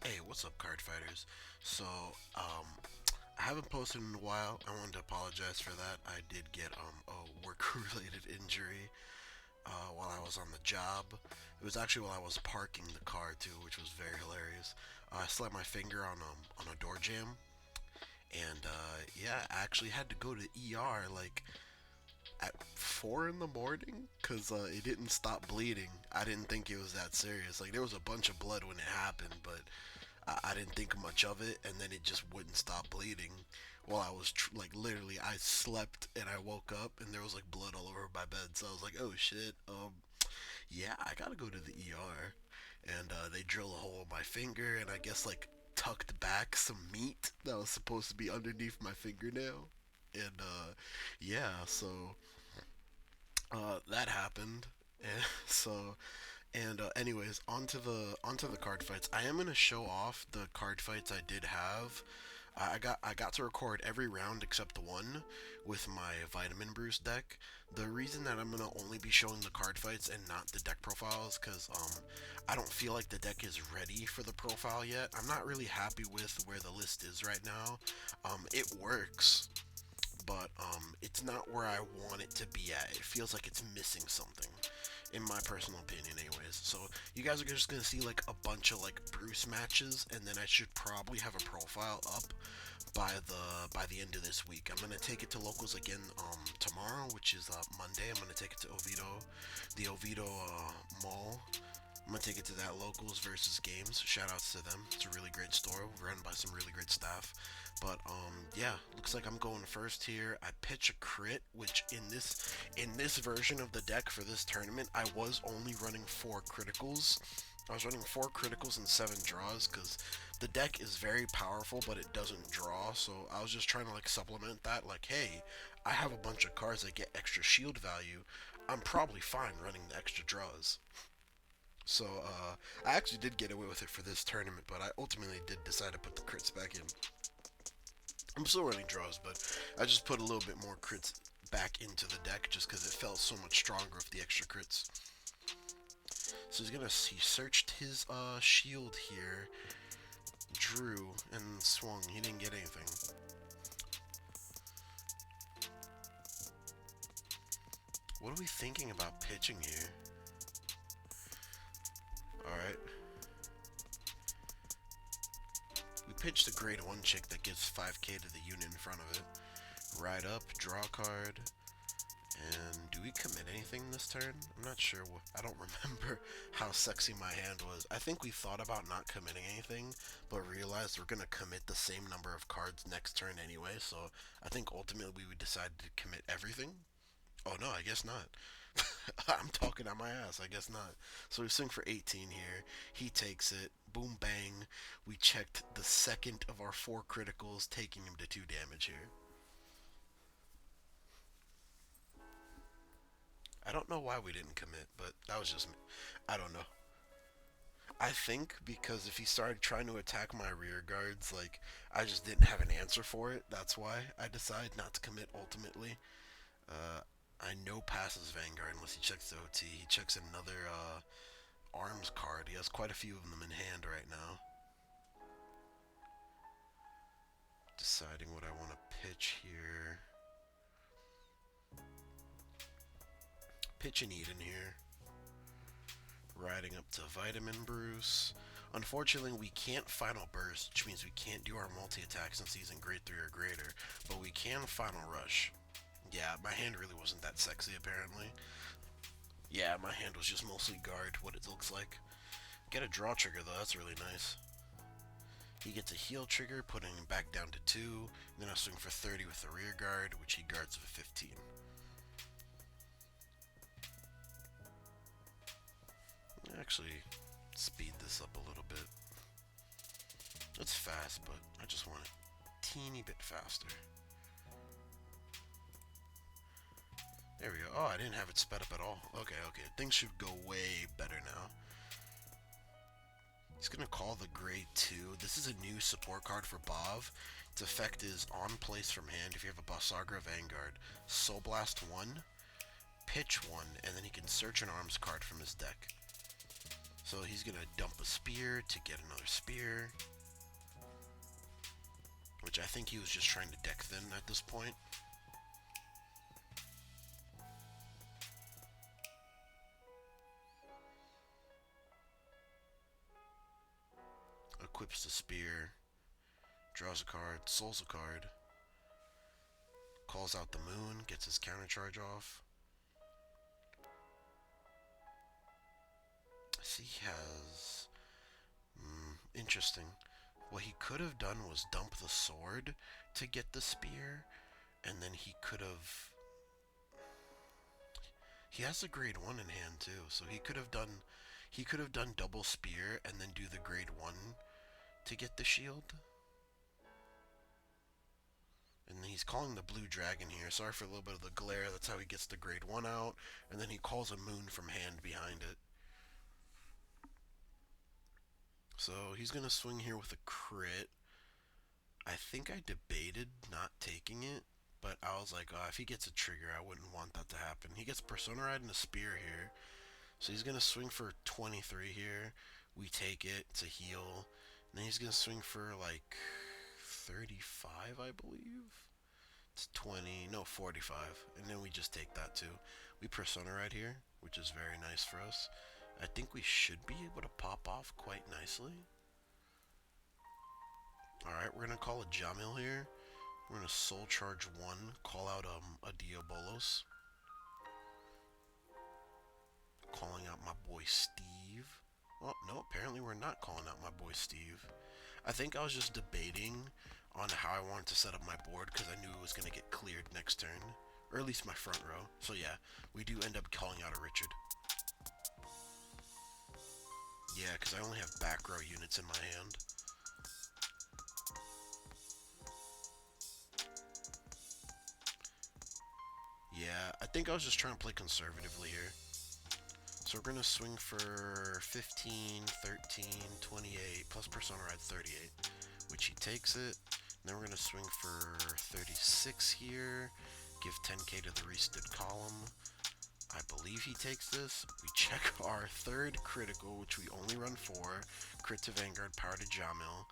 Hey, what's up, card fighters? So, I haven't posted in a while. I wanted to apologize for that. I did get a work-related injury while I was on the job. It was actually while I was parking the car too, which was very hilarious. I slapped my finger on a door jamb, and yeah, I actually had to go to the ER like at 4 in the morning because it didn't stop bleeding. I didn't think it was that serious. Like there was a bunch of blood when it happened, but I didn't think much of it, and then it just wouldn't stop bleeding. While I was like literally, I slept and I woke up and there was like blood all over my bed. So I was like, oh shit, yeah, I gotta go to the ER. And they drill a hole in my finger, and I guess like tucked back some meat that was supposed to be underneath my fingernail. And yeah, so that happened. And so anyways, onto the card fights. I am gonna show off the card fights I did have. I got to record every round except the one with my Vitamin Bruce deck. The reason that I'm gonna only be showing the card fights and not the deck profiles, cause I don't feel like the deck is ready for the profile yet. I'm not really happy with where the list is right now. It works, but it's not where I want it to be at. It feels like it's missing something, in my personal opinion, anyways. So you guys are just gonna see like a bunch of like Bruce matches, and then I should probably have a profile up by the end of this week. I'm gonna take it to locals again tomorrow, which is Monday. I'm gonna take it to Oviedo, the Oviedo Mall. I'm gonna take it to that locals versus games. Shout outs to them. It's a really great store run by some really great staff. But yeah, looks like I'm going first here. I pitch a crit, which in this version of the deck for this tournament, I was only running 4 criticals. I was running 4 criticals and 7 draws because the deck is very powerful, but it doesn't draw. So I was just trying to like supplement that. Like, hey, I have a bunch of cards that get extra shield value. I'm probably fine running the extra draws. So I actually did get away with it for this tournament, but I ultimately did decide to put the crits back in. I'm still running draws, but I just put a little bit more crits back into the deck just because it felt so much stronger with the extra crits. So he searched his shield here, drew, and swung. He didn't get anything. What are we thinking about pitching here? Alright. We pitched the grade 1 chick that gives 5k to the unit in front of it. Ride up, draw a card, and do we commit anything this turn? I'm not sure. I don't remember how sexy my hand was. I think we thought about not committing anything, but realized we're going to commit the same number of cards next turn anyway, so I think ultimately we would decide to commit everything. Oh no, I guess not. I'm talking out my ass. I guess not. So we swing for 18 here. He takes it. Boom, bang. We checked the second of our 4 criticals, taking him to 2 damage here. I don't know why we didn't commit, but that was just me. I don't know. I think because if he started trying to attack my rear guards, like I just didn't have an answer for it. That's why I decided not to commit ultimately. Uh, I know passes Vanguard unless he checks the OT. He checks another arms card. He has quite a few of them in hand right now. Deciding what I want to pitch here. Pitch an Eden here. Riding up to Vitamin Bruce. Unfortunately, we can't Final Burst, which means we can't do our multi-attack since he's in grade 3 or greater, but we can Final Rush. Yeah, my hand really wasn't that sexy, apparently. Yeah, my hand was just mostly guard, what it looks like. Get a draw trigger, though, that's really nice. He gets a heal trigger, putting him back down to 2. Then I swing for 30 with the rear guard, which he guards with 15. Actually, speed this up a little bit. It's fast, but I just want it a teeny bit faster. There we go. Oh, I didn't have it sped up at all. Okay, okay. Things should go way better now. He's going to call the grade 2. This is a new support card for Bav. Its effect is on place from hand if you have a BAVSARGRA Vanguard. Soul Blast 1, pitch 1, and then he can search an arms card from his deck. So he's gonna dump a spear to get another spear, which I think he was just trying to deck thin at this point. Equips the spear, draws a card, souls a card, calls out the moon, gets his counter charge off. See, he has... interesting. What he could have done was dump the sword to get the spear, and then he could have... He has a grade 1 in hand too, so he could have done double spear and then do the grade 1 to get the shield. And he's calling the blue dragon here. Sorry for a little bit of the glare. That's how he gets the grade 1 out. And then he calls a moon from hand behind it. So he's going to swing here with a crit. I think I debated not taking it, but I was like, oh, if he gets a trigger, I wouldn't want that to happen. He gets Persona Ride and a spear here. So he's going to swing for 23 here. We take it to heal. And then he's going to swing for like 35, I believe. It's 20, no, 45. And then we just take that too. We Persona Ride here, which is very nice for us. I think we should be able to pop off quite nicely. Alright, we're going to call a Jamil here. We're going to Soul Charge 1, call out a Diabolos. Calling out my boy Steve. Oh, no, apparently we're not calling out my boy Steve. I think I was just debating on how I wanted to set up my board because I knew it was going to get cleared next turn. Or at least my front row. So yeah, we do end up calling out a Richard. Yeah, because I only have back row units in my hand. Yeah, I think I was just trying to play conservatively here. So we're going to swing for 15, 13, 28, plus Persona Ride 38, which he takes it. And then we're going to swing for 36 here, give 10k to the restood column. I believe he takes this. We check our third critical, which we only run 4. Crit to Vanguard, power to Jamil.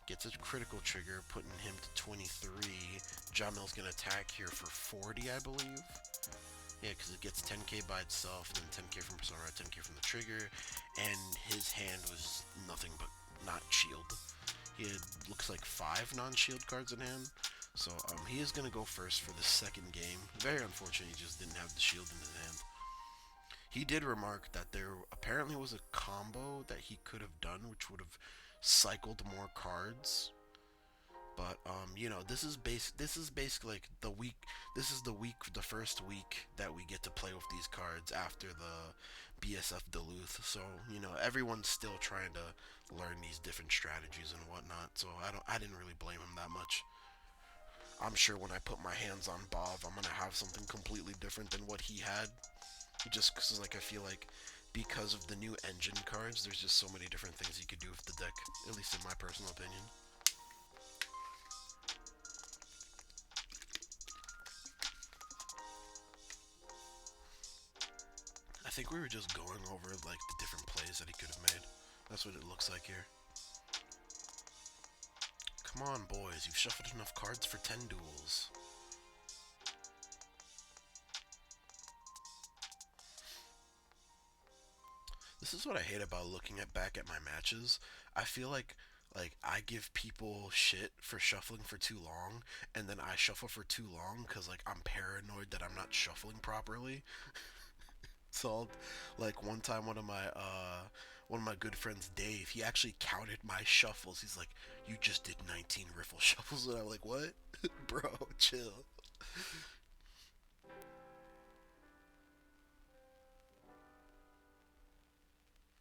Gets a critical trigger, putting him to 23. Jamil's going to attack here for 40, I believe. Yeah, because it gets 10k by itself, then 10k from Persona, 10k from the trigger, and his hand was nothing but not shield. He had, looks like 5 non-shield cards in hand, so he is going to go first for the second game. Very unfortunate he just didn't have the shield in his hand. He did remark that there apparently was a combo that he could have done, which would have cycled more cards. But you know, this is basically like the week. This is the first week that we get to play with these cards after the BSF Duluth. So you know, everyone's still trying to learn these different strategies and whatnot. So I didn't really blame him that much. I'm sure when I put my hands on Bav, I'm gonna have something completely different than what he had. Just because, like, I feel like because of the new engine cards, there's just so many different things you could do with the deck. At least in my personal opinion. I think we were just going over, like, the different plays that he could have made. That's what it looks like here. Come on, boys. You've shuffled enough cards for 10 duels. This is what I hate about looking back at my matches. I feel like I give people shit for shuffling for too long, and then I shuffle for too long because like I'm paranoid that I'm not shuffling properly. So, like one time, one of my good friends, Dave, he actually counted my shuffles. He's like, "You just did 19 riffle shuffles," and I'm like, "What, bro? Chill."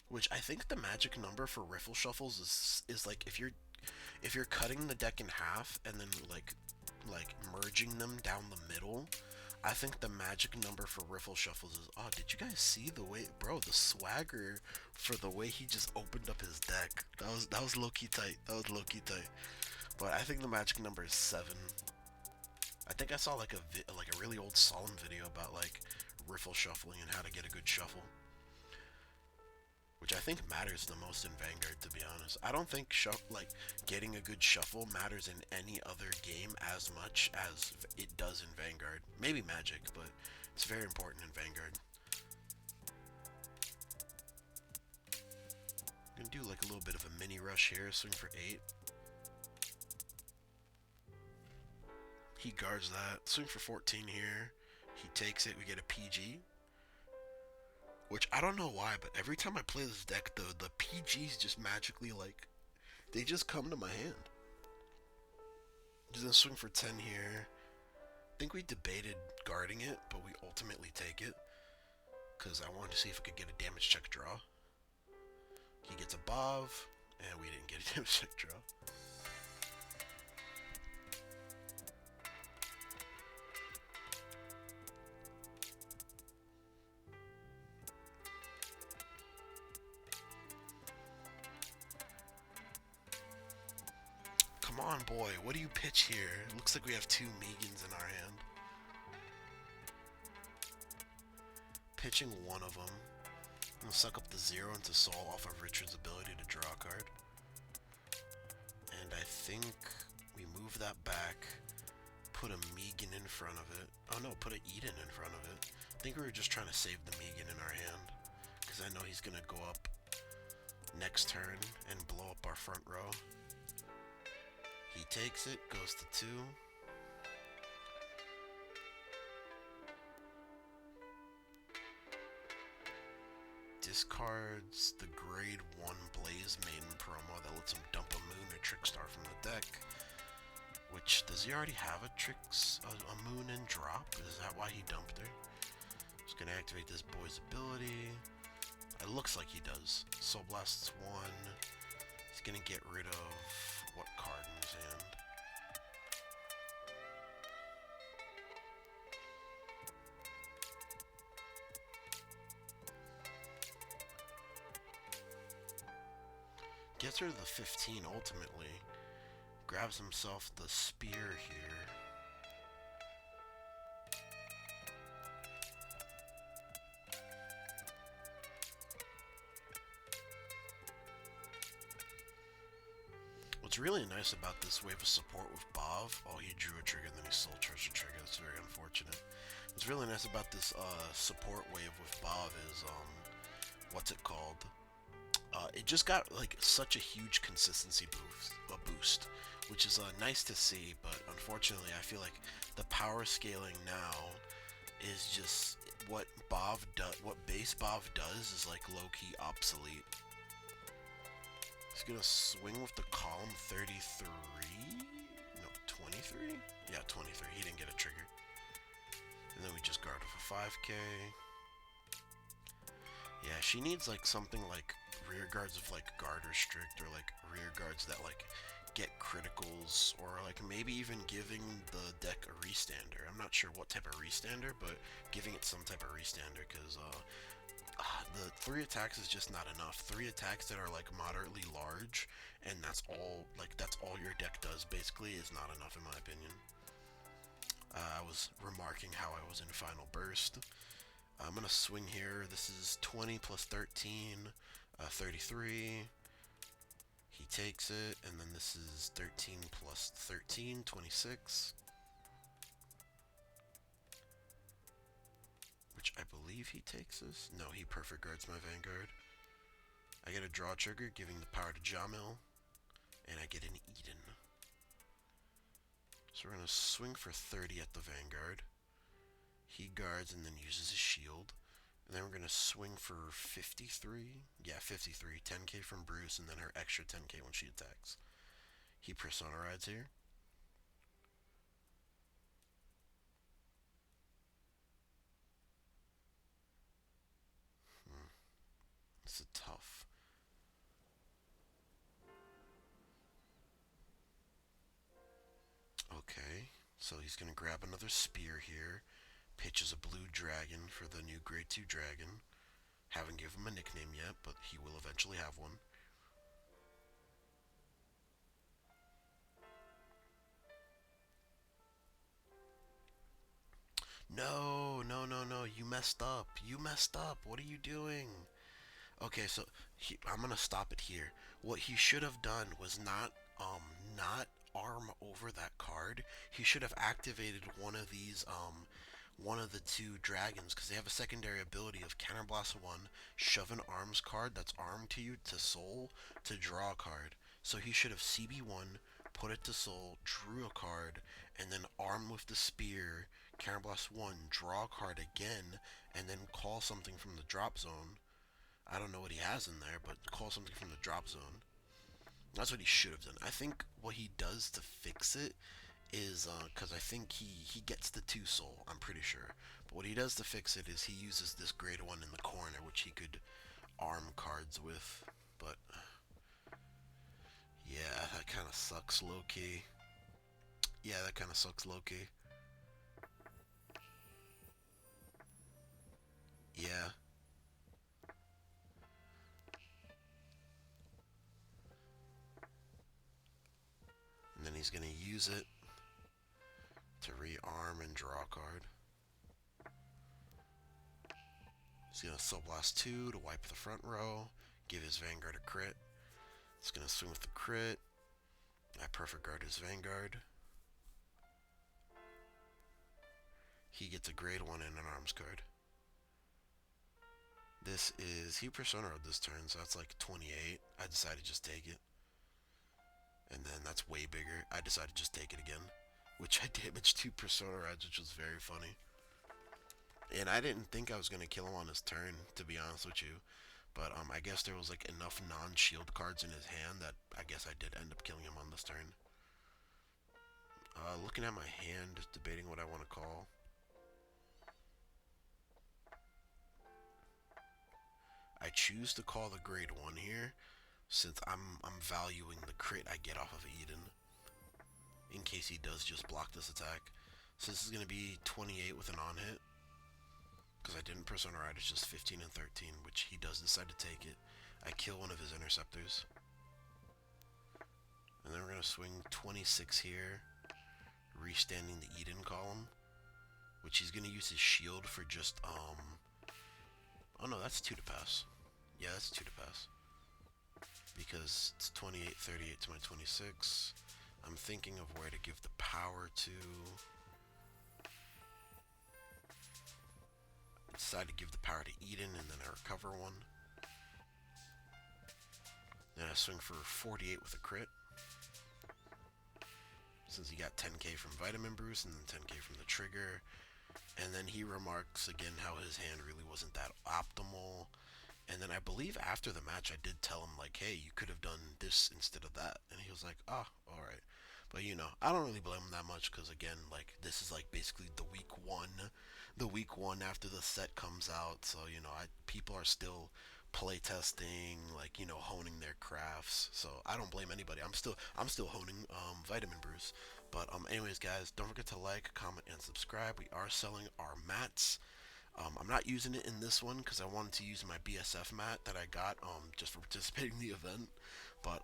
Which I think the magic number for riffle shuffles is like if you're cutting the deck in half and then like merging them down the middle. I think the magic number for riffle shuffles is, oh, did you guys see the way, bro, the swagger for the way he just opened up his deck? That was low key tight. That was low key tight. But I think the magic number is 7. I think I saw like a really old solemn video about like riffle shuffling and how to get a good shuffle. which I think matters the most in Vanguard, to be honest. I don't think like getting a good shuffle matters in any other game as much as it does in Vanguard. Maybe Magic, but it's very important in Vanguard. Gonna do like a little bit of a mini rush here, swing for 8. He guards that, swing for 14 here. He takes it, we get a PG. Which I don't know why, but every time I play this deck, the PGs just magically, like, they just come to my hand. Just gonna swing for 10 here. I think we debated guarding it, but we ultimately take it. Because I wanted to see if we could get a damage check draw. He gets a BAV, and we didn't get a damage check draw. Come on, boy. What do you pitch here? It looks like we have 2 Megans in our hand. Pitching one of them. I'm gonna suck up the 0 into Soul off of Richard's ability to draw a card. And I think we move that back, put a Megan in front of it. Oh no, put an Eden in front of it. I think we were just trying to save the Megan in our hand, because I know he's gonna go up next turn and blow up our front row. He takes it, goes to 2. Discards the grade 1 Blaze Maiden promo that lets him dump a Moon or Trickstar from the deck. Which, does he already have a Moon and drop? Is that why he dumped her? Just gonna activate this boy's ability. It looks like he does. Soul Blast's 1. He's gonna get rid of what card in his hand? Gets rid of the 15 ultimately. Grabs himself the spear here. What's really nice about this wave of support with BAV, oh, he drew a trigger, then he soul charged a trigger. That's very unfortunate. What's really nice about this support wave with BAV is, what's it called? It just got like such a huge consistency boost, which is nice to see. But unfortunately, I feel like the power scaling now is just what base BAV does is like low-key obsolete. He's gonna swing with the column 33. No, 23. Yeah, 23. He didn't get a trigger. And then we just guard with a 5k. Yeah, she needs like something like rear guards of like guard restrict, or like rear guards that like get criticals, or like maybe even giving the deck a restander. I'm not sure what type of restander, but giving it some type of restander, because the 3 attacks is just not enough. 3 attacks that are like moderately large, and that's all your deck does basically, is not enough in my opinion. I was remarking how I was in Final Burst. I'm gonna swing here. This is 20 plus 13, 33. He takes it, and then this is 13 plus 13, 26. Which I believe he takes this. No, he perfect guards my Vanguard. I get a draw trigger, giving the power to Jamil, and I get an Eden. So we're gonna swing for 30 at the Vanguard. He guards and then uses his shield. And then we're going to swing for 53. Yeah, 53. 10k from Bruce, and then her extra 10k when she attacks. He Persona rides here. This is tough. Okay, so he's going to grab another spear here. Pitches a blue dragon for the new grade 2 dragon. Haven't given him a nickname yet, but he will eventually have one. No, no, no, no, you messed up. You messed up. What are you doing? Okay, so I'm gonna stop it here. What he should have done was not arm over that card. He should have activated one of the two dragons, because they have a secondary ability of Counterblast 1, shove an arms card that's armed to you to soul to draw a card. So he should have CB1, put it to soul, drew a card, and then arm with the spear, Counterblast 1, draw a card again, and then call something from the drop zone. I don't know what he has in there, but call something from the drop zone. That's what he should have done. I think what he does to fix it is because I think he gets the two soul. I'm pretty sure. But what he does to fix it is he uses this grade one in the corner, which he could arm cards with. But yeah, that kind of sucks low key. Yeah, that kind of sucks low key. Yeah, and then he's gonna use it to rearm and draw a card. He's gonna Soul Blast 2 to wipe the front row, give his Vanguard a crit. He's gonna swing with the crit. I perfect guard his Vanguard. He gets a grade 1 and an arms card. This is, he Persona this turn, so that's like 28. I decided to just take it. And then that's way bigger. I decided to just take it again. Which I damaged 2 Persona Reds, which was very funny. And I didn't think I was going to kill him on his turn, to be honest with you. But I guess there was like enough non-shield cards in his hand that I guess I did end up killing him on this turn. Looking at my hand, debating what I want to call. I choose to call the grade 1 here, since I'm valuing the crit I get off of Eden, in case he does just block this attack. So this is going to be 28 with an on-hit, because I didn't Persona Ride, it's just 15 and 13, which he does decide to take it. I kill one of his interceptors. And then we're going to swing 26 here, restanding the Eden column, which he's going to use his shield for just, oh no, that's 2 to pass. Yeah, that's 2 to pass. Because it's 28, 38 to my 26. I'm thinking of where to give the power to. I decide to give the power to Eden, and then I recover one. Then I swing for 48 with a crit, since he got 10k from Vitamin Bruce and then 10k from the trigger. And then he remarks again how his hand really wasn't that optimal. And then I believe after the match I did tell him, like, hey, you could have done this instead of that. And he was like, ah, alright. But you know, I don't really blame him that much, because again, like, this is like basically the week one after the set comes out. So you know, people are still playtesting, like, you know, honing their crafts. So I don't blame anybody. I'm still honing Vitamin Bruce. But anyways, guys, don't forget to like, comment, and subscribe. We are selling our mats. I'm not using it in this one because I wanted to use my BSF mat that I got just for participating in the event. But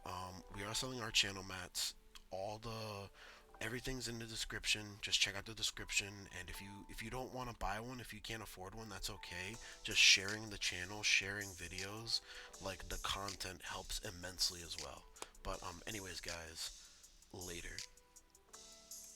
we are selling our channel mats. All the everything's in the description. Just check out the description. And if you don't want to buy one, if you can't afford one, that's okay. Just sharing the channel, sharing videos, like the content helps immensely as well. But anyways, guys, later.